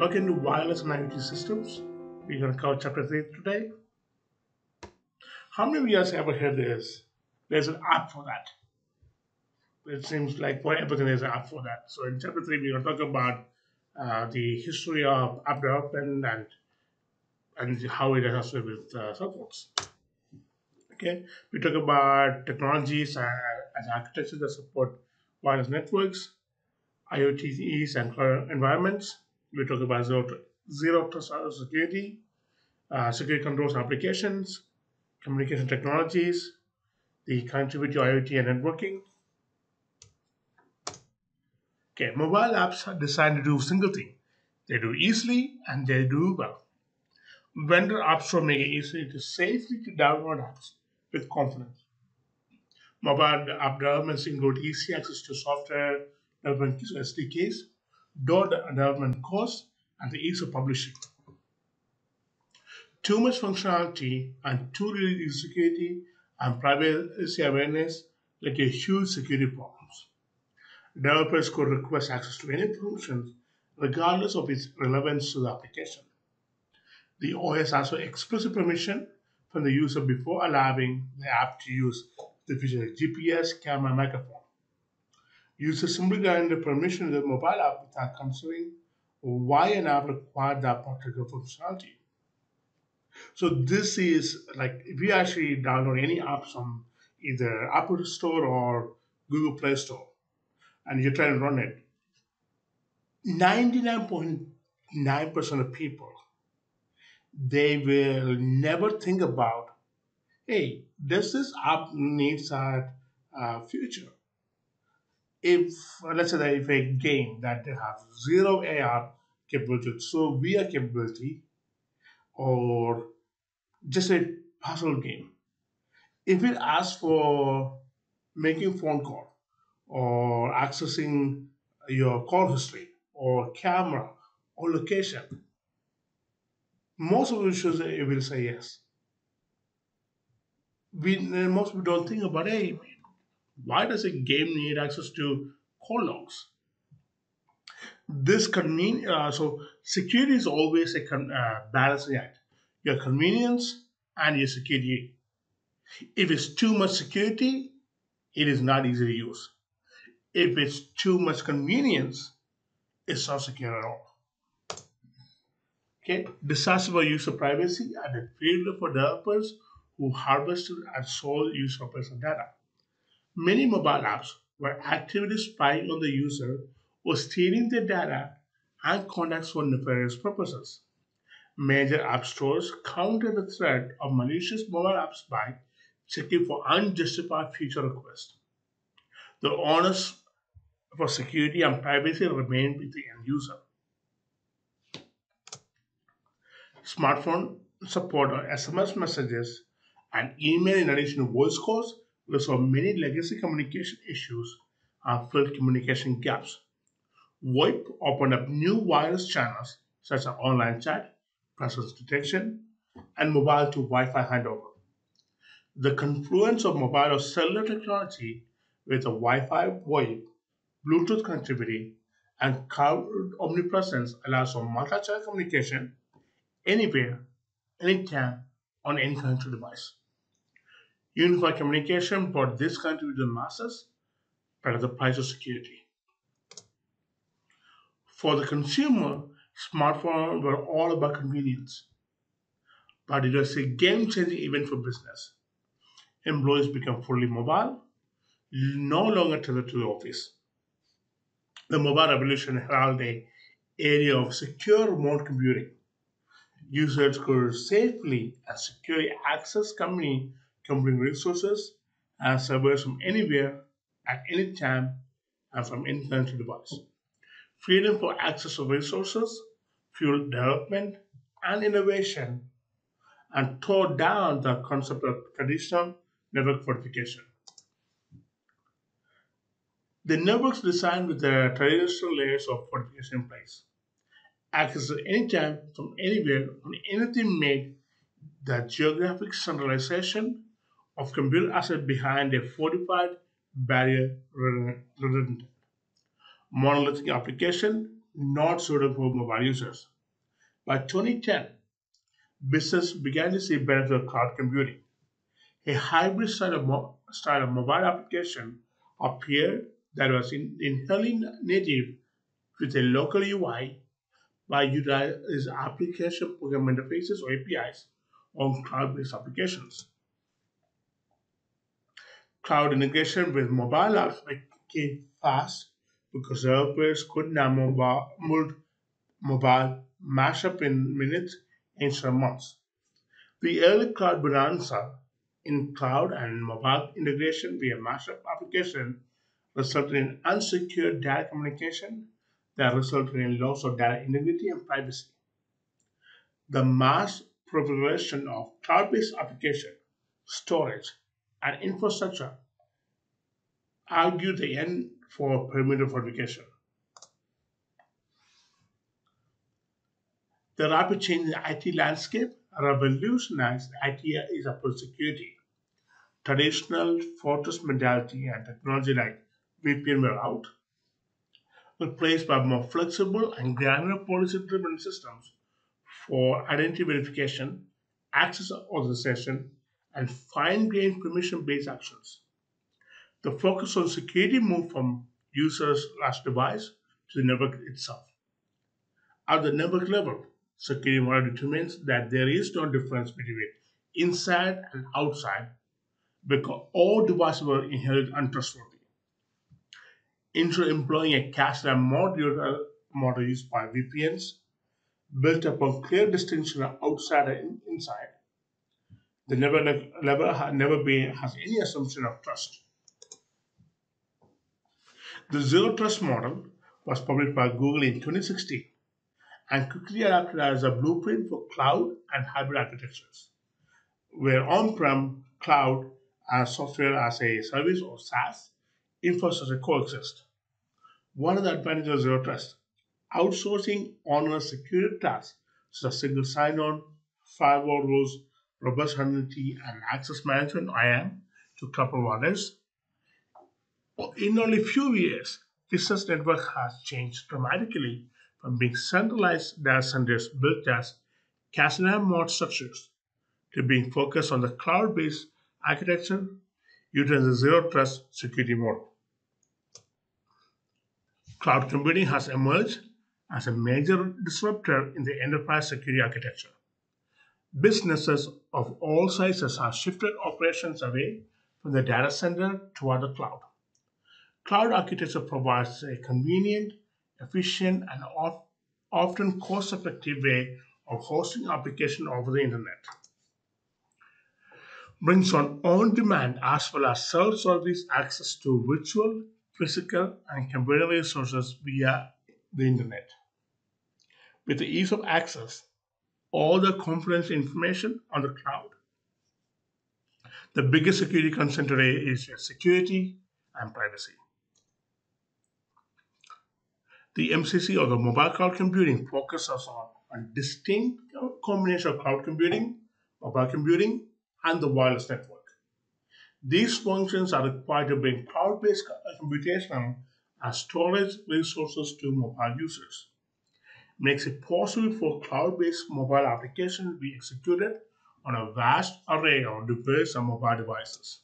Welcome to Wireless and IoT Systems. We're going to cover Chapter 3 today. How many of you guys ever heard this? There's an app for that. It seems like for everything there's an app for that. So in Chapter 3, we're going to talk about the history of app development and how it has to do with cell phones. Okay, we talk about technologies and architectures that support wireless networks, IoTs and cloud environments. We talk about zero trust security, security controls applications, communication technologies, the connectivity to IoT and networking. Okay, mobile apps are designed to do a single thing. They do easily and they do well. Vendor app store make it easy to safely to download apps with confidence. Mobile app developments include easy access to software development SDKs, low development costs, and the ease of publishing. Too much functionality and too little security and privacy awareness led to huge security problems. Developers could request access to any function regardless of its relevance to the application. The OS asks for explicit permission from the user before allowing the app to use the features like GPS, camera, and microphone. Users simply granted permission to the mobile app without considering why an app required that particular functionality. So this is like if you actually download any app from either Apple Store or Google Play Store and you try to run it, 99.9% of people they will never think about, hey, does this app needs a future? If let's say that if a game that they have zero AR capability, so VR capability, or just a puzzle game, if it asks for making phone call or accessing your call history or camera or location, most of the issues it will say yes. Most people don't think about, hey, why does a game need access to call logs? So security is always a balancing act. Your convenience and your security. If it's too much security, it is not easy to use. If it's too much convenience, it's not secure at all. Okay, disaster use of privacy and a failure for developers who harvested and sold user personal data. Many mobile apps were actively spying on the user or stealing their data and contacts for nefarious purposes. Major app stores counter the threat of malicious mobile apps by checking for unjustified feature requests. The onus for security and privacy remain with the end user. Smartphone support SMS messages and email in addition to voice calls resolve many legacy communication issues and fill communication gaps. VoIP opened up new wireless channels such as online chat, presence detection, and mobile to Wi-Fi handover. The confluence of mobile or cellular technology with a Wi-Fi, VoIP, Bluetooth connectivity, and cloud omnipresence allows for multi-channel communication anywhere, anytime, on any connected device. Unified communication brought this connectivity to the masses, but at the price of security. For the consumer, smartphones were all about convenience, but it was a game-changing event for business. Employees become fully mobile, no longer tethered to the office. The mobile revolution heralded an area of secure remote computing. Users could safely and securely access company computing resources and servers from anywhere, at any time, and from any connected device. Freedom for access to resources fueled development and innovation and tore down the concept of traditional network fortification. The networks designed with the traditional layers of fortification in place. Access at any time, from anywhere, on anything made the geographic centralization of computer assets behind a fortified barrier redundant. Monolithic application not suitable for mobile users. By 2010, business began to see benefits of cloud computing. A hybrid style of mobile application appeared that was inherently native with a local UI by utilizing application program interfaces or APIs on cloud-based applications. Cloud integration with mobile apps became fast because developers could now mobile mashup in minutes instead of months. The early cloud bonanza in cloud and mobile integration via mashup application resulted in unsecured data communication that resulted in loss of data integrity and privacy. The mass proliferation of cloud-based application, storage, and infrastructure argued the end for perimeter fortification. The rapid change in the IT landscape revolutionized the IT approach security. Traditional fortress mentality and technology like VPN were out, replaced by more flexible and granular policy-driven systems for identity verification, access authorization, and fine-grained permission-based actions. The focus on security moved from user/device to the network itself. At the network level, security model determines that there is no difference between inside and outside because all devices were inherently untrustworthy. Instead of employing a cache and model used by VPNs, built upon clear distinction of outside and inside, the never been has any assumption of trust. The zero trust model was published by Google in 2016 and quickly adopted as a blueprint for cloud and hybrid architectures, where on-prem, cloud, and software as a service or SaaS infrastructure coexist. One of the advantages of zero trust? Outsourcing onerous security tasks such as single sign-on, firewall rules, robust identity, and access management (IAM) to cloud providers. In only a few years, business network has changed dramatically from being centralized data centers built as Casanova mod structures to being focused on the cloud-based architecture utilizing the zero trust security model. Cloud computing has emerged as a major disruptor in the enterprise security architecture. Businesses of all sizes have shifted operations away from the data center toward the cloud. Cloud architecture provides a convenient, efficient, and often cost-effective way of hosting applications over the internet. Brings on-demand as well as self-service access to virtual, physical, and computer resources via the internet. With the ease of access, all the confidential information on the cloud. The biggest security concern today is security and privacy. The MCC or the mobile cloud computing focuses on a distinct combination of cloud computing, mobile computing, and the wireless network. These functions are required to bring cloud-based computation and storage resources to mobile users. Makes it possible for cloud-based mobile applications to be executed on a vast array of diverse and mobile devices.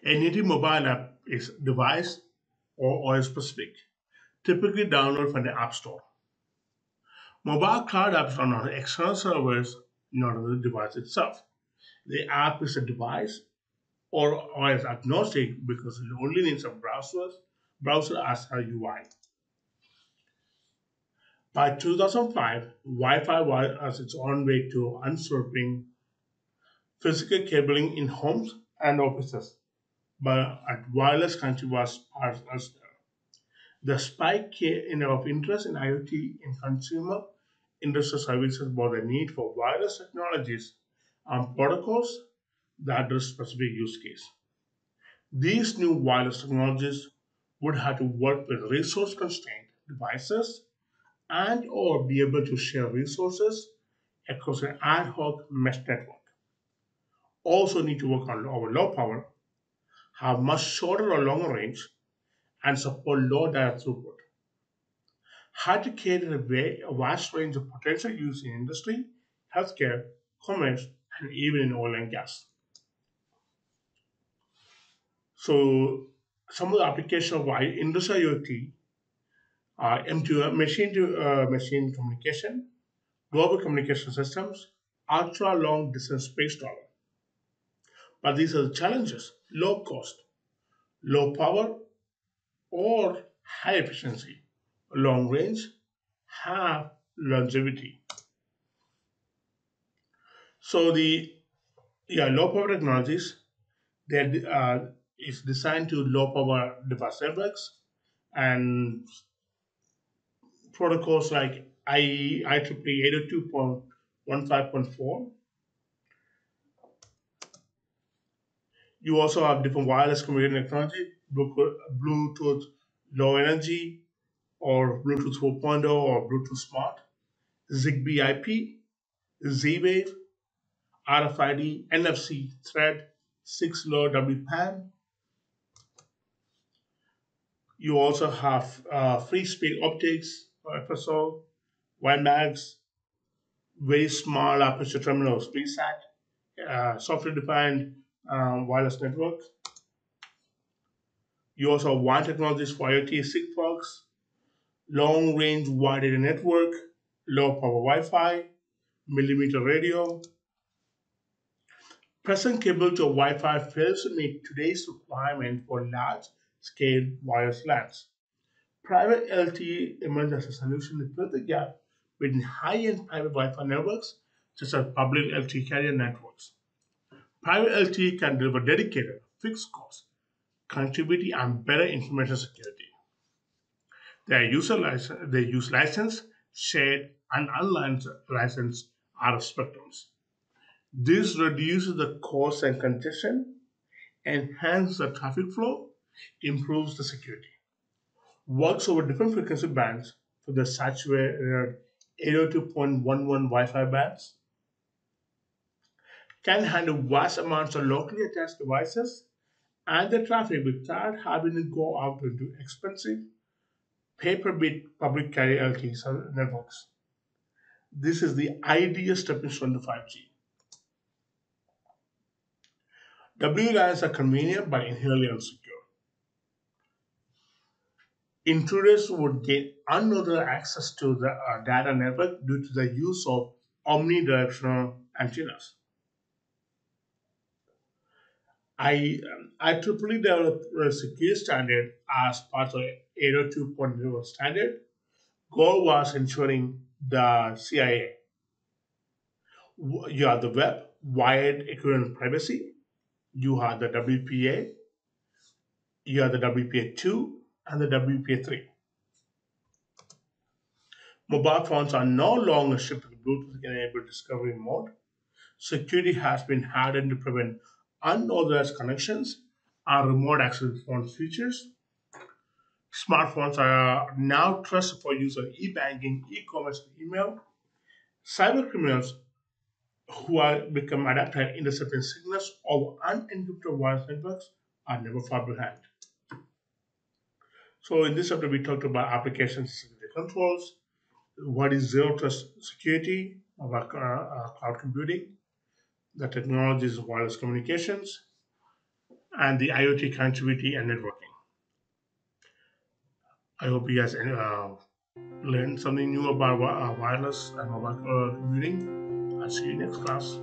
A native mobile app is device or OS specific, typically downloaded from the App Store. Mobile cloud apps run on external servers, not on the device itself. The app is a device or OS agnostic because it only needs a browser as a UI. By 2005, Wi-Fi was its own way to usurping physical cabling in homes and offices, but wireless connectivity was sparse elsewhere. The spike of interest in IoT in consumer industrial services brought the need for wireless technologies and protocols that address specific use case. These new wireless technologies would have to work with resource-constrained devices and or be able to share resources across an ad hoc mesh network. Also need to work on low power, have much shorter or longer range, and support low data throughput. had to cater a vast range of potential use in industry, healthcare, commerce, and even in oil and gas. So some of the application of industrial IoT are machine to machine communication, global communication systems, ultra long distance space travel. But these are the challenges: low cost, low power, or high efficiency, long range, have longevity. So the low power technologies that is designed to low power device networks and protocols like IEEE 802.15.4. You also have different wireless communication technology, Bluetooth low energy, or Bluetooth 4.0 or Bluetooth Smart, Zigbee IP, Z-Wave, RFID, NFC, Thread, 6 low WPAN. You also have free speed optics, or FSO, WiMAX, very small aperture terminals, VSAT, software defined wireless network. You also have WAN technologies for IoT, Sigfox, long range wide area network, low power Wi Fi, millimeter radio. Present cable to Wi Fi fails to meet today's requirement for large scale wireless LANs. Private LTE emerged as a solution to fill the gap between high end private Wi Fi networks, such as public LTE carrier networks. Private LTE can deliver dedicated, fixed cost, connectivity, and better information security. They use licensed, shared, and unlicensed RF spectrums. This reduces the cost and congestion, enhances the traffic flow, improves the security. Works over different frequency bands for the saturated 802.11 Wi-Fi bands, can handle vast amounts of locally attached devices and the traffic without having to go out into expensive pay-per-bit public carrier LTE networks. This is the ideal stepping stone to 5G. WLANs are convenient but inherently insecure. Intruders would gain unauthorized access to the data network due to the use of omnidirectional antennas. IEEE developed a security standard as part of 802.0 standard. Goal was ensuring the CIA. You have the web, wired equivalent privacy. You have the WPA, you have the WPA2, and the WPA3. Mobile phones are no longer shipped with Bluetooth enabled discovery mode. Security has been hardened to prevent unauthorized connections and remote access phone features. Smartphones are now trusted for use of e-banking, e-commerce, and email. Cyber criminals who are become adept at intercepting signals over unencrypted wireless networks are never far behind. So in this chapter, we talked about application security controls, what is zero trust security about cloud computing, the technologies of wireless communications, and the IoT connectivity and networking. I hope you guys learned something new about wireless and mobile computing. I'll see you next class.